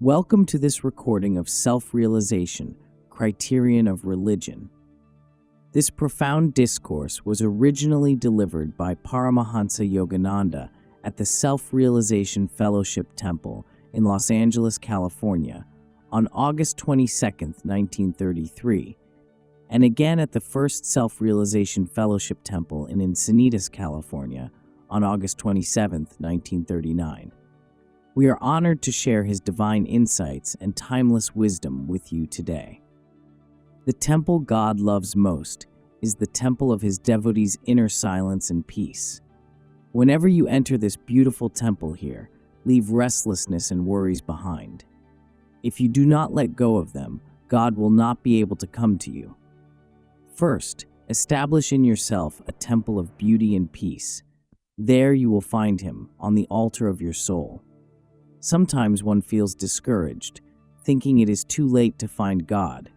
Welcome to this recording of Self-Realization, Criterion of Religion. This profound discourse was originally delivered by Paramahansa Yogananda at the Self-Realization Fellowship Temple in Los Angeles, California, on August 22, 1933, and again at the First Self-Realization Fellowship Temple in Encinitas, California, on August 27, 1939. We are honored to share his divine insights and timeless wisdom with you today. The temple God loves most is the temple of his devotees' inner silence and peace. Whenever you enter this beautiful temple here, leave restlessness and worries behind. If you do not let go of them, God will not be able to come to you. First, establish in yourself a temple of beauty and peace. There you will find him, on the altar of your soul. Sometimes one feels discouraged, thinking it is too late to find God.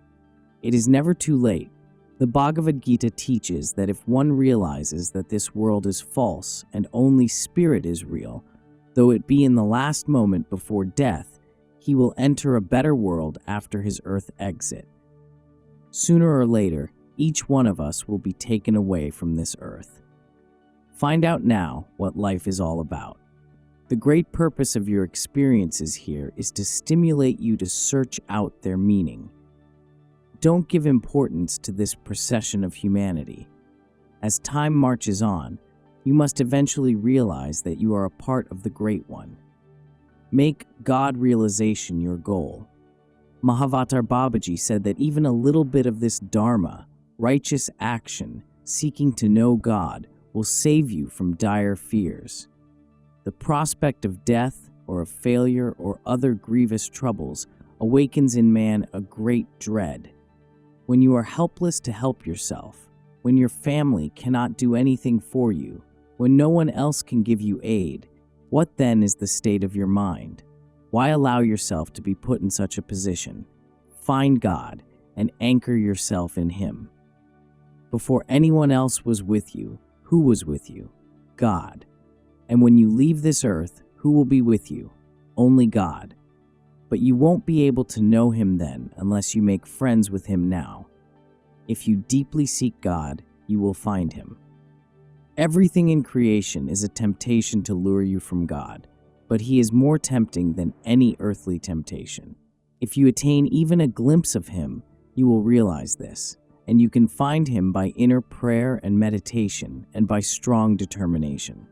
It is never too late. The Bhagavad Gita teaches that if one realizes that this world is false and only spirit is real, though it be in the last moment before death, he will enter a better world after his earth exit. Sooner or later, each one of us will be taken away from this earth. Find out now what life is all about. The great purpose of your experiences here is to stimulate you to search out their meaning. Don't give importance to this procession of humanity. As time marches on, you must eventually realize that you are a part of the Great One. Make God realization your goal. Mahavatar Babaji said that even a little bit of this dharma, righteous action, seeking to know God, will save you from dire fears. The prospect of death or of failure or other grievous troubles awakens in man a great dread. When you are helpless to help yourself, when your family cannot do anything for you, when no one else can give you aid, what then is the state of your mind? Why allow yourself to be put in such a position? Find God and anchor yourself in Him. Before anyone else was with you, who was with you? God. And when you leave this earth, who will be with you? Only God. But you won't be able to know him then unless you make friends with him now. If you deeply seek God, you will find him. Everything in creation is a temptation to lure you from God, but he is more tempting than any earthly temptation. If you attain even a glimpse of him, you will realize this, and you can find him by inner prayer and meditation and by strong determination.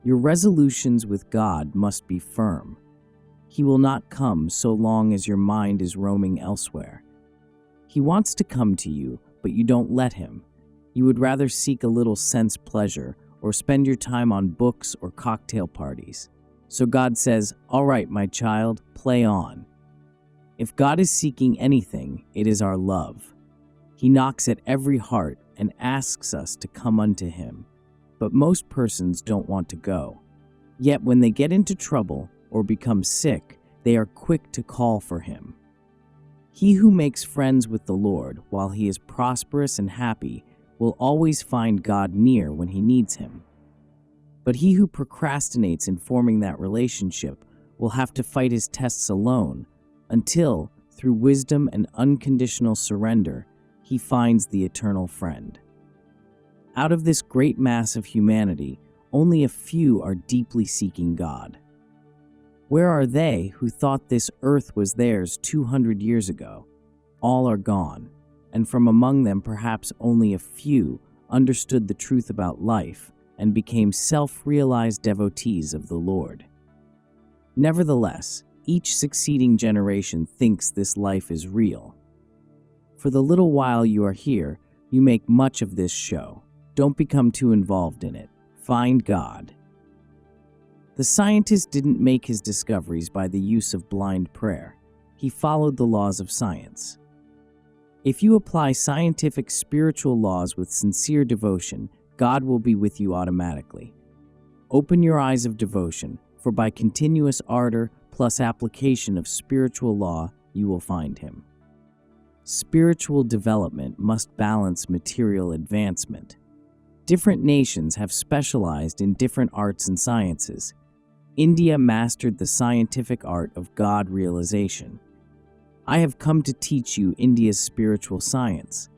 Your resolutions with God must be firm. He will not come so long as your mind is roaming elsewhere. He wants to come to you, but you don't let him. You would rather seek a little sense pleasure or spend your time on books or cocktail parties. So God says, "All right, my child, play on." If God is seeking anything, it is our love. He knocks at every heart and asks us to come unto him. But most persons don't want to go. Yet when they get into trouble or become sick, they are quick to call for him. He who makes friends with the Lord while he is prosperous and happy will always find God near when he needs him. But he who procrastinates in forming that relationship will have to fight his tests alone until, through wisdom and unconditional surrender, he finds the eternal friend. Out of this great mass of humanity, only a few are deeply seeking God. Where are they who thought this earth was theirs 200 years ago? All are gone, and from among them perhaps only a few understood the truth about life and became self-realized devotees of the Lord. Nevertheless, each succeeding generation thinks this life is real. For the little while you are here, you make much of this show. Don't become too involved in it. Find God. The scientist didn't make his discoveries by the use of blind prayer. He followed the laws of science. If you apply scientific spiritual laws with sincere devotion, God will be with you automatically. Open your eyes of devotion, for by continuous ardor plus application of spiritual law, you will find him. Spiritual development must balance material advancement. Different nations have specialized in different arts and sciences. India mastered the scientific art of God realization. I have come to teach you India's spiritual science.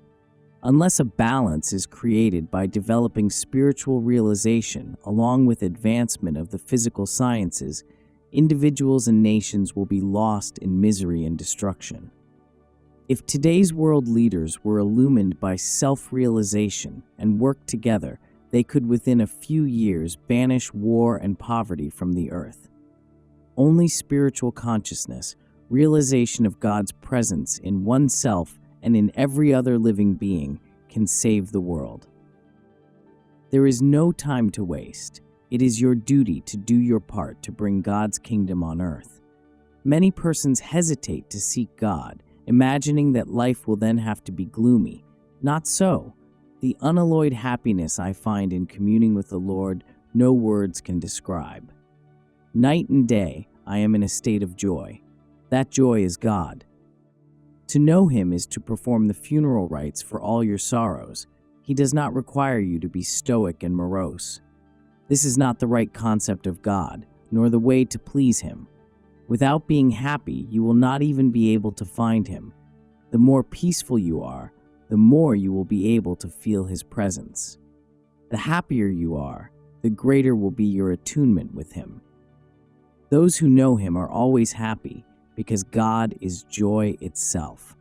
Unless a balance is created by developing spiritual realization along with advancement of the physical sciences, individuals and nations will be lost in misery and destruction. If today's world leaders were illumined by self-realization and worked together, they could within a few years banish war and poverty from the earth. Only spiritual consciousness, realization of God's presence in oneself and in every other living being, can save the world. There is no time to waste. It is your duty to do your part to bring God's kingdom on earth. Many persons hesitate to seek God, imagining that life will then have to be gloomy. Not so. The unalloyed happiness I find in communing with the Lord, no words can describe. Night and day, I am in a state of joy. That joy is God. To know Him is to perform the funeral rites for all your sorrows. He does not require you to be stoic and morose. This is not the right concept of God, nor the way to please Him. Without being happy, you will not even be able to find Him. The more peaceful you are, the more you will be able to feel His presence. The happier you are, the greater will be your attunement with Him. Those who know Him are always happy, because God is joy itself.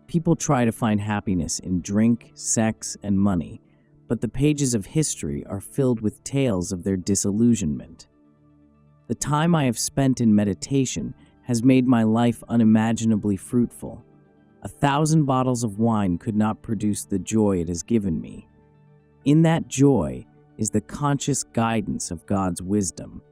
People try to find happiness in drink, sex, and money, but the pages of history are filled with tales of their disillusionment. The time I have spent in meditation has made my life unimaginably fruitful. 1,000 bottles of wine could not produce the joy it has given me. In that joy is the conscious guidance of God's wisdom.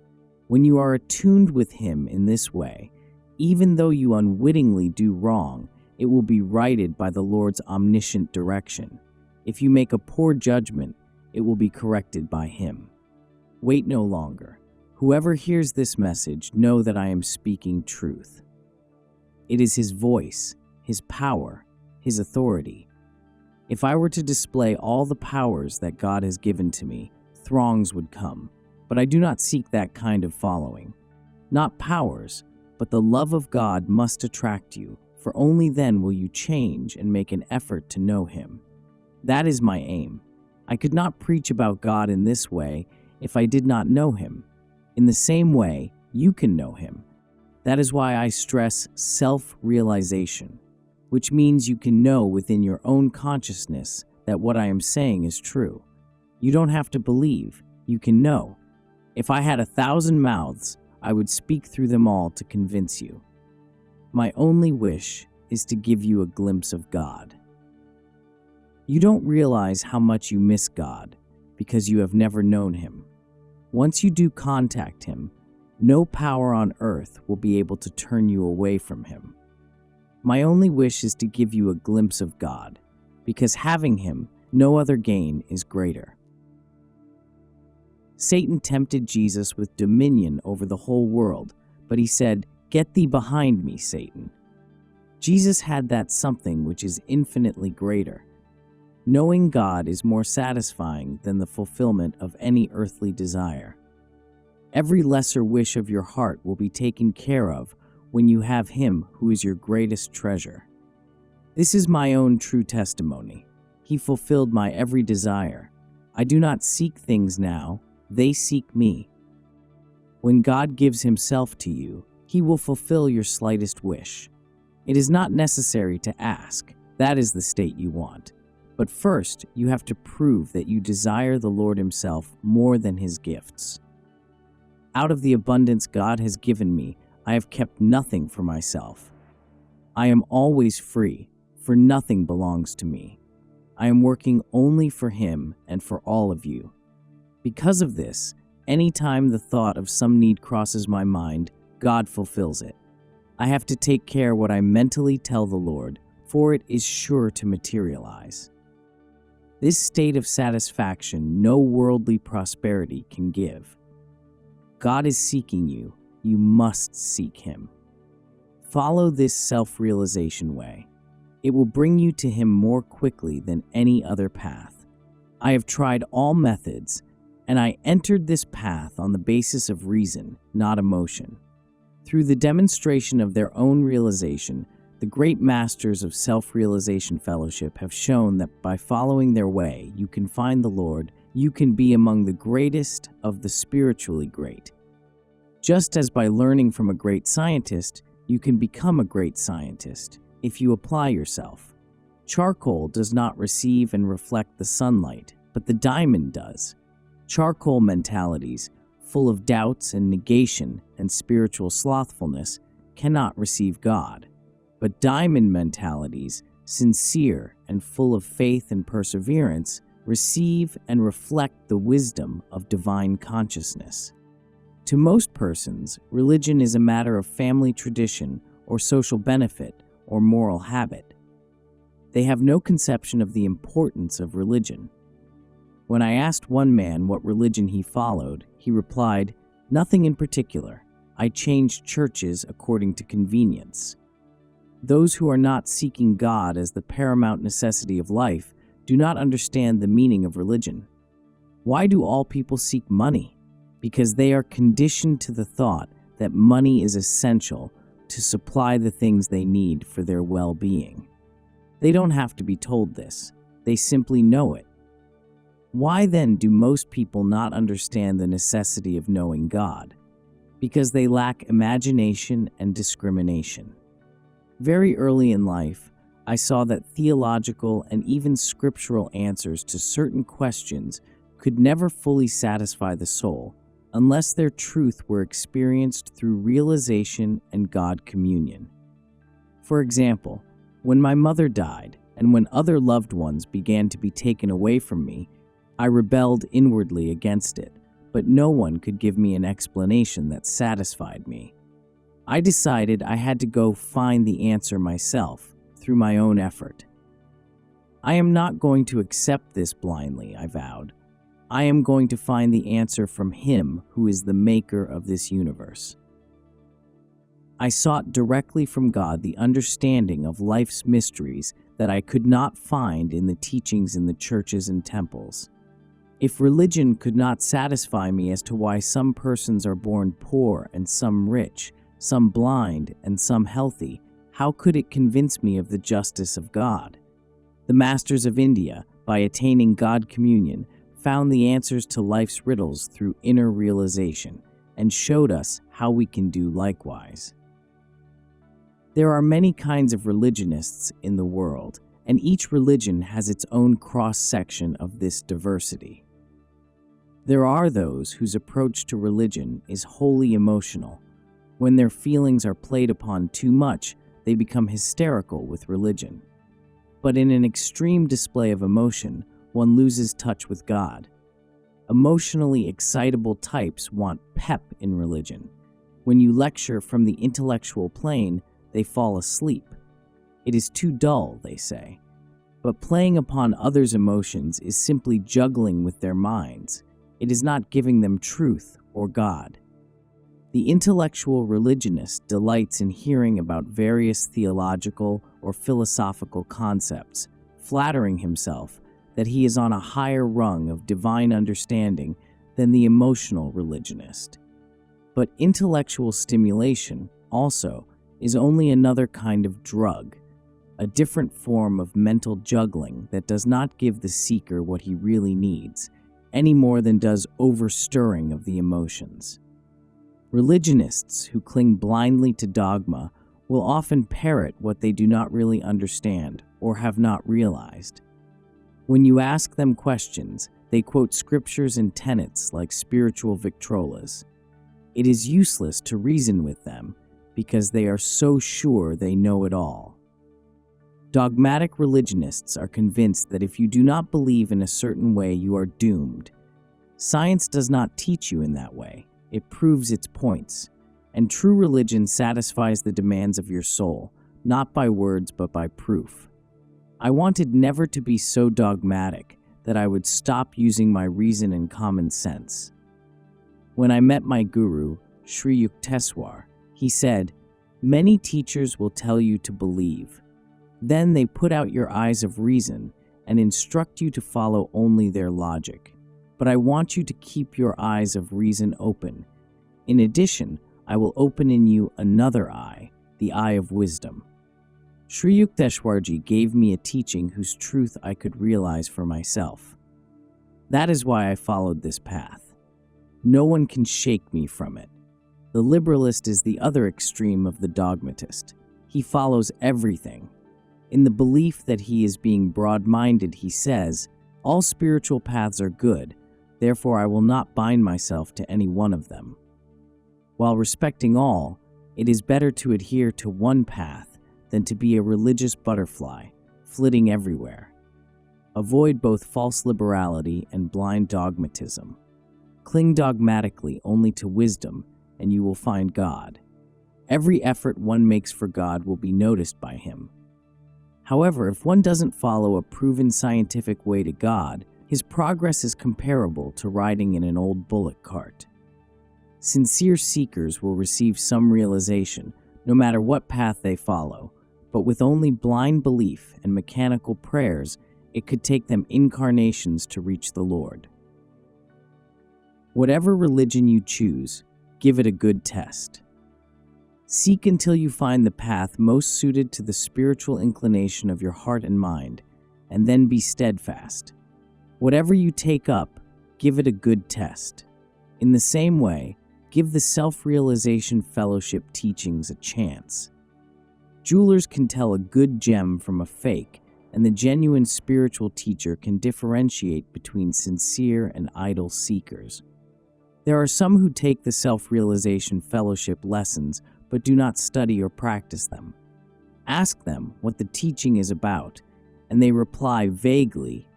When you are attuned with Him in this way, even though you unwittingly do wrong, it will be righted by the Lord's omniscient direction. If you make a poor judgment, it will be corrected by Him. Wait no longer. Whoever hears this message, know that I am speaking truth. It is His voice, His power, His authority. If I were to display all the powers that God has given to me, throngs would come. But I do not seek that kind of following. Not powers, but the love of God must attract you, for only then will you change and make an effort to know Him. That is my aim. I could not preach about God in this way if I did not know Him. In the same way, you can know Him. That is why I stress self-realization, which means you can know within your own consciousness that what I am saying is true. You don't have to believe, you can know. If I had 1,000 mouths, I would speak through them all to convince you. My only wish is to give you a glimpse of God. You don't realize how much you miss God because you have never known Him. Once you do contact Him, no power on earth will be able to turn you away from Him. My only wish is to give you a glimpse of God, because having Him, no other gain is greater. Satan tempted Jesus with dominion over the whole world, but He said, "Get thee behind me, Satan." Jesus had that something which is infinitely greater. Knowing God is more satisfying than the fulfillment of any earthly desire. Every lesser wish of your heart will be taken care of when you have Him who is your greatest treasure. This is my own true testimony. He fulfilled my every desire. I do not seek things now, they seek me. When God gives Himself to you, He will fulfill your slightest wish. It is not necessary to ask. That is the state you want. But first, you have to prove that you desire the Lord Himself more than His gifts. Out of the abundance God has given me, I have kept nothing for myself. I am always free, for nothing belongs to me. I am working only for Him and for all of you. Because of this, any time the thought of some need crosses my mind, God fulfills it. I have to take care what I mentally tell the Lord, for it is sure to materialize. This state of satisfaction no worldly prosperity can give. God is seeking you. You must seek Him. Follow this self-realization way. It will bring you to Him more quickly than any other path. I have tried all methods, and I entered this path on the basis of reason, not emotion. Through the demonstration of their own realization, the great masters of self-realization fellowship have shown that by following their way, you can find the Lord, you can be among the greatest of the spiritually great. Just as by learning from a great scientist, you can become a great scientist if you apply yourself. Charcoal does not receive and reflect the sunlight, but the diamond does. Charcoal mentalities, full of doubts and negation and spiritual slothfulness, cannot receive God. But diamond mentalities, sincere and full of faith and perseverance, receive and reflect the wisdom of divine consciousness. To most persons, religion is a matter of family tradition or social benefit or moral habit. They have no conception of the importance of religion. When I asked one man what religion he followed, he replied, "Nothing in particular. I changed churches according to convenience." Those who are not seeking God as the paramount necessity of life do not understand the meaning of religion. Why do all people seek money? Because they are conditioned to the thought that money is essential to supply the things they need for their well-being. They don't have to be told this. They simply know it. Why then do most people not understand the necessity of knowing God? Because they lack imagination and discrimination. Very early in life, I saw that theological and even scriptural answers to certain questions could never fully satisfy the soul unless their truth were experienced through realization and God communion. For example, when my mother died and when other loved ones began to be taken away from me, I rebelled inwardly against it, but no one could give me an explanation that satisfied me. I decided I had to go find the answer myself through my own effort. I am not going to accept this blindly, I vowed. I am going to find the answer from Him who is the maker of this universe. I sought directly from God the understanding of life's mysteries that I could not find in the teachings in the churches and temples. If religion could not satisfy me as to why some persons are born poor and some rich, some blind and some healthy, how could it convince me of the justice of God? The masters of India, by attaining God communion, found the answers to life's riddles through inner realization and showed us how we can do likewise. There are many kinds of religionists in the world, and each religion has its own cross-section of this diversity. There are those whose approach to religion is wholly emotional. When their feelings are played upon too much, they become hysterical with religion. But in an extreme display of emotion, one loses touch with God. Emotionally excitable types want pep in religion. When you lecture from the intellectual plane, they fall asleep. It is too dull, they say. But playing upon others' emotions is simply juggling with their minds. It is not giving them truth or God. The intellectual religionist delights in hearing about various theological or philosophical concepts, flattering himself that he is on a higher rung of divine understanding than the emotional religionist. But intellectual stimulation, also, is only another kind of drug, a different form of mental juggling that does not give the seeker what he really needs, any more than does overstirring of the emotions. Religionists who cling blindly to dogma will often parrot what they do not really understand or have not realized. When you ask them questions, they quote scriptures and tenets like spiritual victrolas. It is useless to reason with them because they are so sure they know it all. Dogmatic religionists are convinced that if you do not believe in a certain way, you are doomed. Science does not teach you in that way. It proves its points. And true religion satisfies the demands of your soul, not by words but by proof. I wanted never to be so dogmatic that I would stop using my reason and common sense. When I met my guru, Sri Yukteswar, he said, "Many teachers will tell you to believe. Then they put out your eyes of reason and instruct you to follow only their logic. but I want you to keep your eyes of reason open. In addition, I will open in you another eye, the eye of wisdom. Sri Yukteswarji gave me a teaching whose truth I could realize for myself. That is why I followed this path. No one can shake me from it. The liberalist is the other extreme of the dogmatist. He follows everything. In the belief that he is being broad-minded, he says, "All spiritual paths are good, therefore I will not bind myself to any one of them." While respecting all, it is better to adhere to one path than to be a religious butterfly, flitting everywhere. Avoid both false liberality and blind dogmatism. Cling dogmatically only to wisdom, and you will find God. Every effort one makes for God will be noticed by Him. However, if one doesn't follow a proven scientific way to God, his progress is comparable to riding in an old bullock cart. Sincere seekers will receive some realization, no matter what path they follow, but with only blind belief and mechanical prayers, it could take them incarnations to reach the Lord. Whatever religion you choose, give it a good test. Seek until you find the path most suited to the spiritual inclination of your heart and mind, and then be steadfast. Whatever you take up, give it a good test. In the same way, give the Self-Realization Fellowship teachings a chance. Jewelers can tell a good gem from a fake, and the genuine spiritual teacher can differentiate between sincere and idle seekers. There are some who take the Self-Realization Fellowship lessons but do not study or practice them. Ask them what the teaching is about, and they reply vaguely,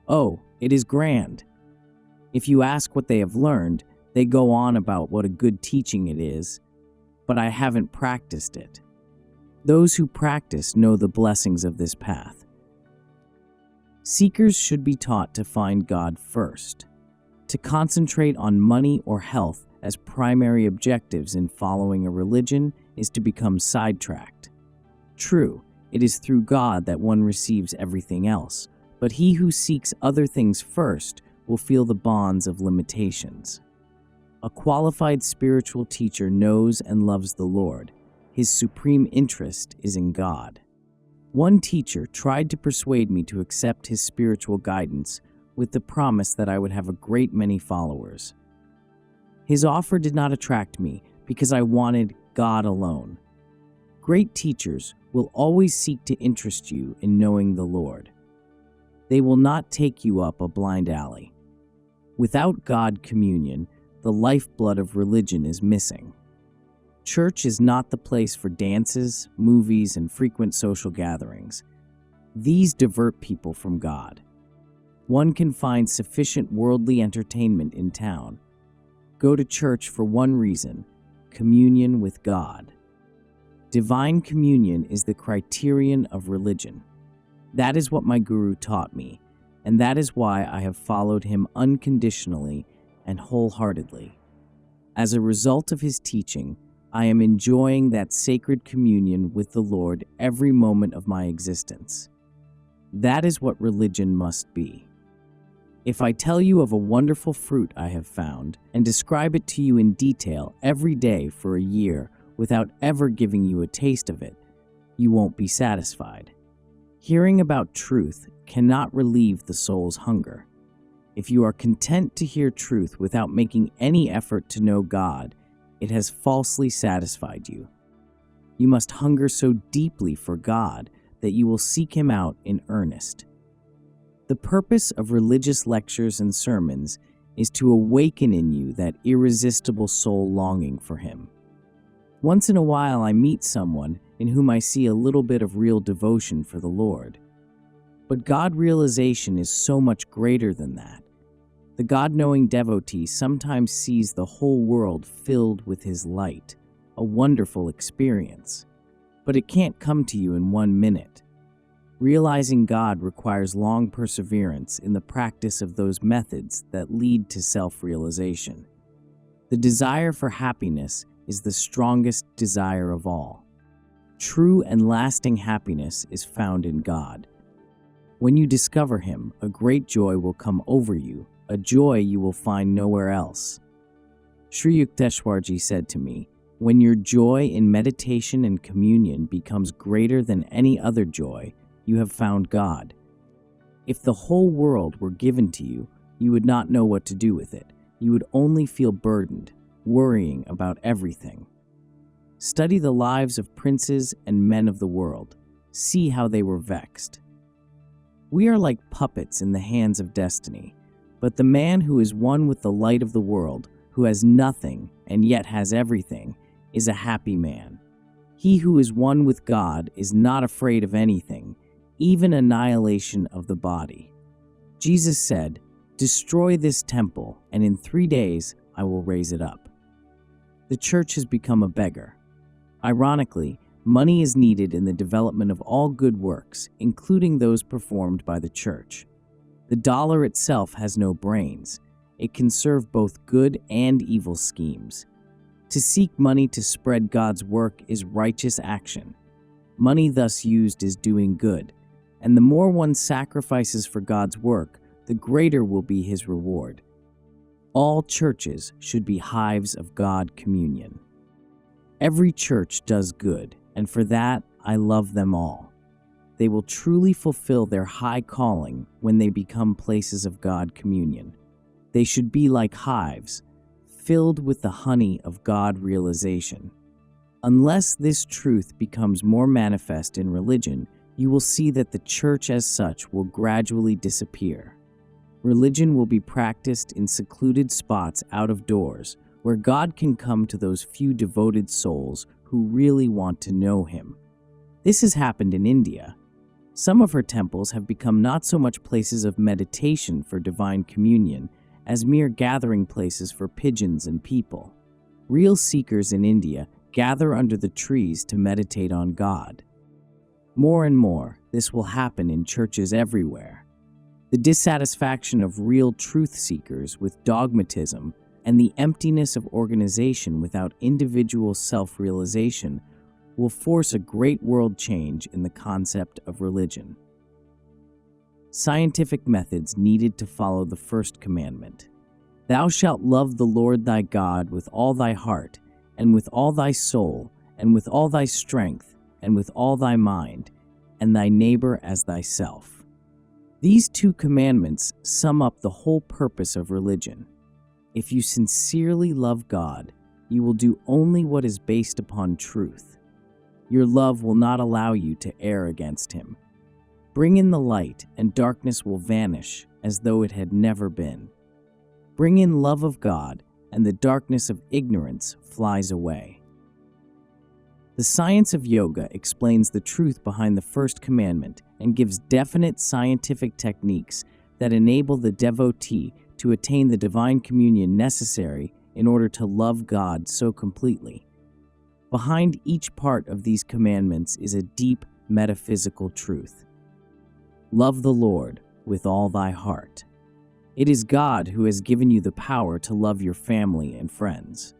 "Oh, it is grand." If you ask what they have learned, they go on about what a good teaching it is, but I haven't practiced it. Those who practice know the blessings of this path. Seekers should be taught to find God first. To concentrate on money or health as primary objectives in following a religion is to become sidetracked. True, it is through God that one receives everything else, but he who seeks other things first will feel the bonds of limitations. A qualified spiritual teacher knows and loves the Lord. His supreme interest is in God. One teacher tried to persuade me to accept his spiritual guidance with the promise that I would have a great many followers. His offer did not attract me because I wanted God alone. Great teachers will always seek to interest you in knowing the Lord. They will not take you up a blind alley. Without God communion, the lifeblood of religion is missing. Church is not the place for dances, movies, and frequent social gatherings. These divert people from God. One can find sufficient worldly entertainment in town. Go to church for one reason: communion with God. Divine communion is the criterion of religion. That is what my guru taught me, and that is why I have followed him unconditionally and wholeheartedly. As a result of his teaching, I am enjoying that sacred communion with the Lord every moment of my existence. That is what religion must be. If I tell you of a wonderful fruit I have found and describe it to you in detail every day for a year without ever giving you a taste of it, you won't be satisfied. Hearing about truth cannot relieve the soul's hunger. If you are content to hear truth without making any effort to know God, it has falsely satisfied you. You must hunger so deeply for God that you will seek Him out in earnest. The purpose of religious lectures and sermons is to awaken in you that irresistible soul longing for Him. Once in a while I meet someone in whom I see a little bit of real devotion for the Lord. But God realization is so much greater than that. The God-knowing devotee sometimes sees the whole world filled with His light, a wonderful experience. But it can't come to you in 1 minute. Realizing God requires long perseverance in the practice of those methods that lead to self-realization. The desire for happiness is the strongest desire of all. True and lasting happiness is found in God. When you discover Him, a great joy will come over you, a joy you will find nowhere else. Sri Yukteswarji said to me, "When your joy in meditation and communion becomes greater than any other joy, you have found God. If the whole world were given to you, you would not know what to do with it. You would only feel burdened, worrying about everything." Study the lives of princes and men of the world. See how they were vexed. We are like puppets in the hands of destiny, but the man who is one with the light of the world, who has nothing and yet has everything, is a happy man. He who is one with God is not afraid of anything, even annihilation of the body. Jesus said, "Destroy this temple, and in 3 days I will raise it up." The church has become a beggar. Ironically, money is needed in the development of all good works, including those performed by the church. The dollar itself has no brains. It can serve both good and evil schemes. To seek money to spread God's work is righteous action. Money thus used is doing good, and the more one sacrifices for God's work, the greater will be his reward. All churches should be hives of God communion. Every church does good, and for that I love them all. They will truly fulfill their high calling when they become places of God communion. They should be like hives, filled with the honey of God realization. Unless this truth becomes more manifest in religion, you will see that the church as such will gradually disappear. Religion will be practiced in secluded spots out of doors, where God can come to those few devoted souls who really want to know Him. This has happened in India. Some of her temples have become not so much places of meditation for divine communion as mere gathering places for pigeons and people. Real seekers in India gather under the trees to meditate on God. More and more, this will happen in churches everywhere. The dissatisfaction of real truth seekers with dogmatism and the emptiness of organization without individual self-realization will force a great world change in the concept of religion. Scientific methods needed to follow the first commandment. Thou shalt love the Lord thy God with all thy heart, and with all thy soul, and with all thy strength, and with all thy mind, and thy neighbor as thyself. These 2 commandments sum up the whole purpose of religion. If you sincerely love God, you will do only what is based upon truth. Your love will not allow you to err against Him. Bring in the light, and darkness will vanish as though it had never been. Bring in love of God, and the darkness of ignorance flies away. The science of yoga explains the truth behind the first commandment and gives definite scientific techniques that enable the devotee to attain the divine communion necessary in order to love God so completely. Behind each part of these commandments is a deep metaphysical truth. Love the Lord with all thy heart. It is God who has given you the power to love your family and friends.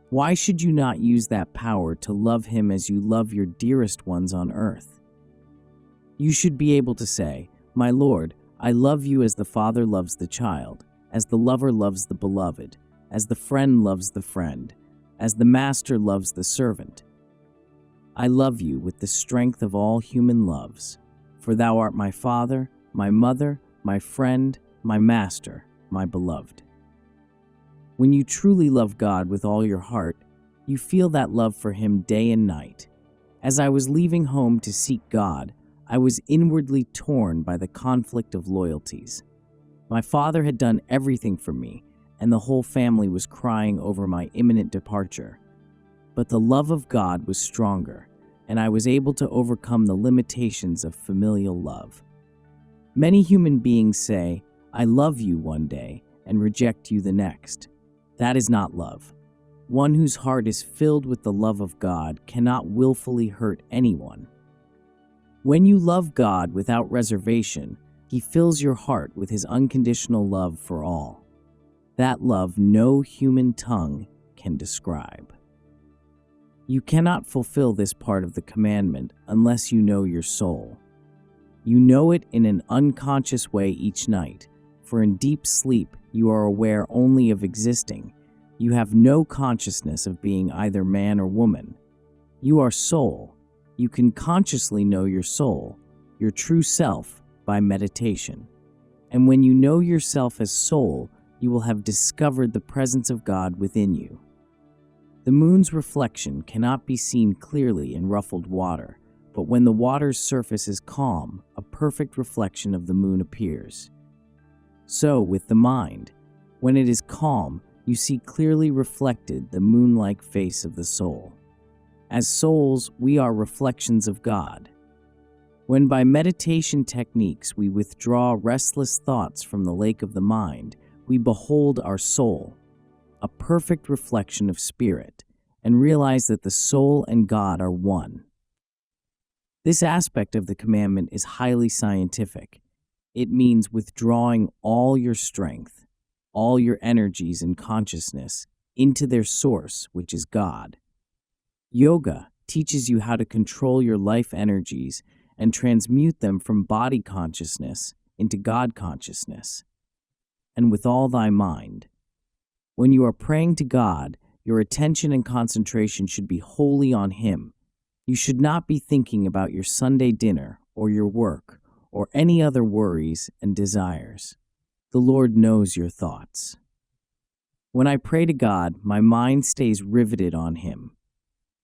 Why should you not use that power to love Him as you love your dearest ones on earth? You should be able to say, "My Lord, I love you as the father loves the child, as the lover loves the beloved, as the friend loves the friend, as the master loves the servant. I love you with the strength of all human loves, for thou art my father, my mother, my friend, my master, my beloved." When you truly love God with all your heart, you feel that love for Him day and night. As I was leaving home to seek God, I was inwardly torn by the conflict of loyalties. My father had done everything for me, and the whole family was crying over my imminent departure. But the love of God was stronger, and I was able to overcome the limitations of familial love. Many human beings say, "I love you" one day and reject you the next. That is not love. One whose heart is filled with the love of God cannot willfully hurt anyone. When you love God without reservation, He fills your heart with His unconditional love for all. That love no human tongue can describe. You cannot fulfill this part of the commandment unless you know your soul. You know it in an unconscious way each night, for in deep sleep you are aware only of existing. You have no consciousness of being either man or woman. You are soul. You can consciously know your soul, your true self, by meditation. And when you know yourself as soul, you will have discovered the presence of God within you. The moon's reflection cannot be seen clearly in ruffled water, but when the water's surface is calm, a perfect reflection of the moon appears. So with the mind, when it is calm, you see clearly reflected the moon-like face of the soul. As souls, we are reflections of God. When by meditation techniques we withdraw restless thoughts from the lake of the mind, we behold our soul, a perfect reflection of spirit, and realize that the soul and God are one. This aspect of the commandment is highly scientific. It means withdrawing all your strength, all your energies and consciousness into their source, which is God. Yoga teaches you how to control your life energies and transmute them from body consciousness into God consciousness. And with all thy mind. When you are praying to God, your attention and concentration should be wholly on Him. You should not be thinking about your Sunday dinner or your work or any other worries and desires. The Lord knows your thoughts. When I pray to God, my mind stays riveted on Him.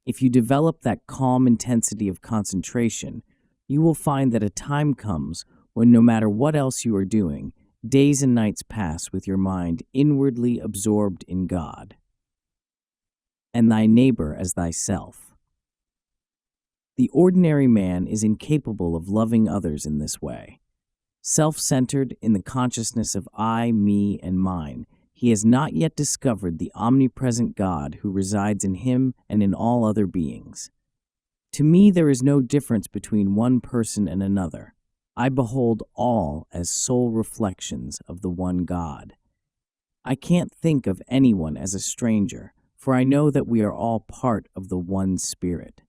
If you develop that calm intensity of concentration, you will find that a time comes when no matter what else you are doing, days and nights pass with your mind inwardly absorbed in God. And thy neighbor as thyself. The ordinary man is incapable of loving others in this way. Self-centered in the consciousness of I, me, and mine, he has not yet discovered the omnipresent God who resides in him and in all other beings. To me, there is no difference between one person and another. I behold all as soul reflections of the one God. I can't think of anyone as a stranger, for I know that we are all part of the one Spirit.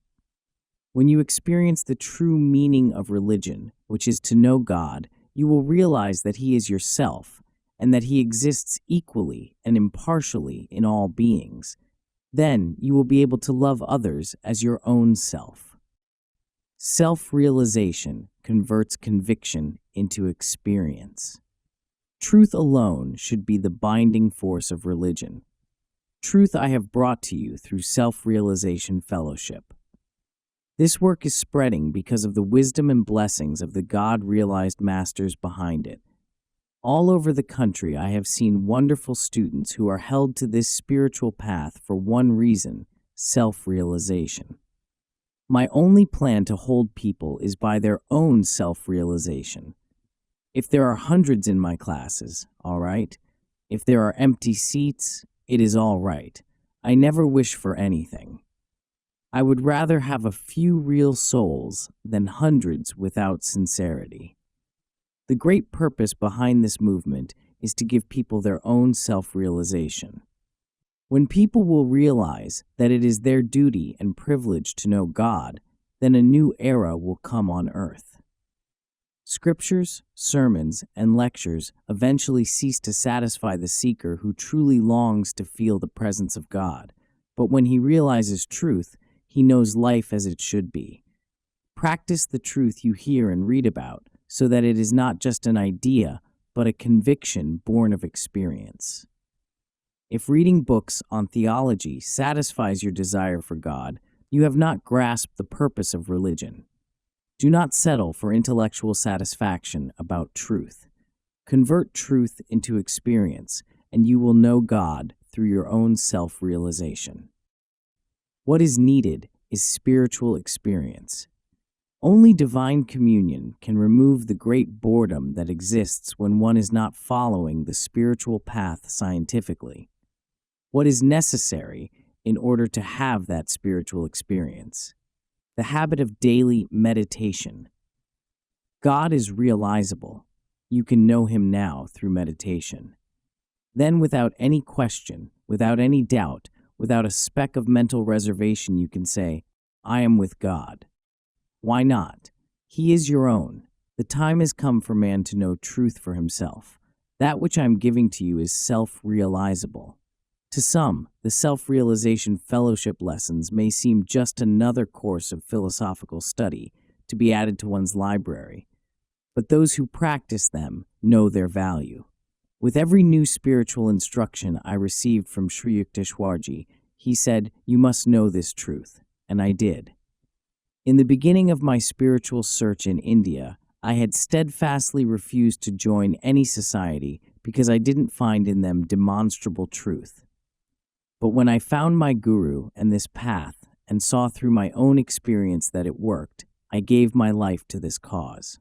When you experience the true meaning of religion, which is to know God, you will realize that He is yourself, and that He exists equally and impartially in all beings. Then you will be able to love others as your own self. Self-realization converts conviction into experience. Truth alone should be the binding force of religion. Truth I have brought to you through Self-Realization Fellowship. This work is spreading because of the wisdom and blessings of the God-realized masters behind it. All over the country, I have seen wonderful students who are held to this spiritual path for one reason, self-realization. My only plan to hold people is by their own self-realization. If there are hundreds in my classes, all right. If there are empty seats, it is all right. I never wish for anything. I would rather have a few real souls than hundreds without sincerity. The great purpose behind this movement is to give people their own self-realization. When people will realize that it is their duty and privilege to know God, then a new era will come on earth. Scriptures, sermons, and lectures eventually cease to satisfy the seeker who truly longs to feel the presence of God, but when he realizes truth, he knows life as it should be. Practice the truth you hear and read about, so that it is not just an idea, but a conviction born of experience. If reading books on theology satisfies your desire for God, you have not grasped the purpose of religion. Do not settle for intellectual satisfaction about truth. Convert truth into experience, and you will know God through your own self-realization. What is needed is spiritual experience. Only divine communion can remove the great boredom that exists when one is not following the spiritual path scientifically. What is necessary in order to have that spiritual experience? The habit of daily meditation. God is realizable. You can know Him now through meditation. Then, without any question, without any doubt, without a speck of mental reservation, you can say, I am with God. Why not? He is your own. The time has come for man to know truth for himself. That which I'm giving to you is self-realizable. To some, the self-realization fellowship lessons may seem just another course of philosophical study to be added to one's library, but those who practice them know their value. With every new spiritual instruction I received from Sri Yukteswarji, he said, "You must know this truth," and I did. In the beginning of my spiritual search in India, I had steadfastly refused to join any society because I didn't find in them demonstrable truth. But when I found my guru and this path and saw through my own experience that it worked, I gave my life to this cause.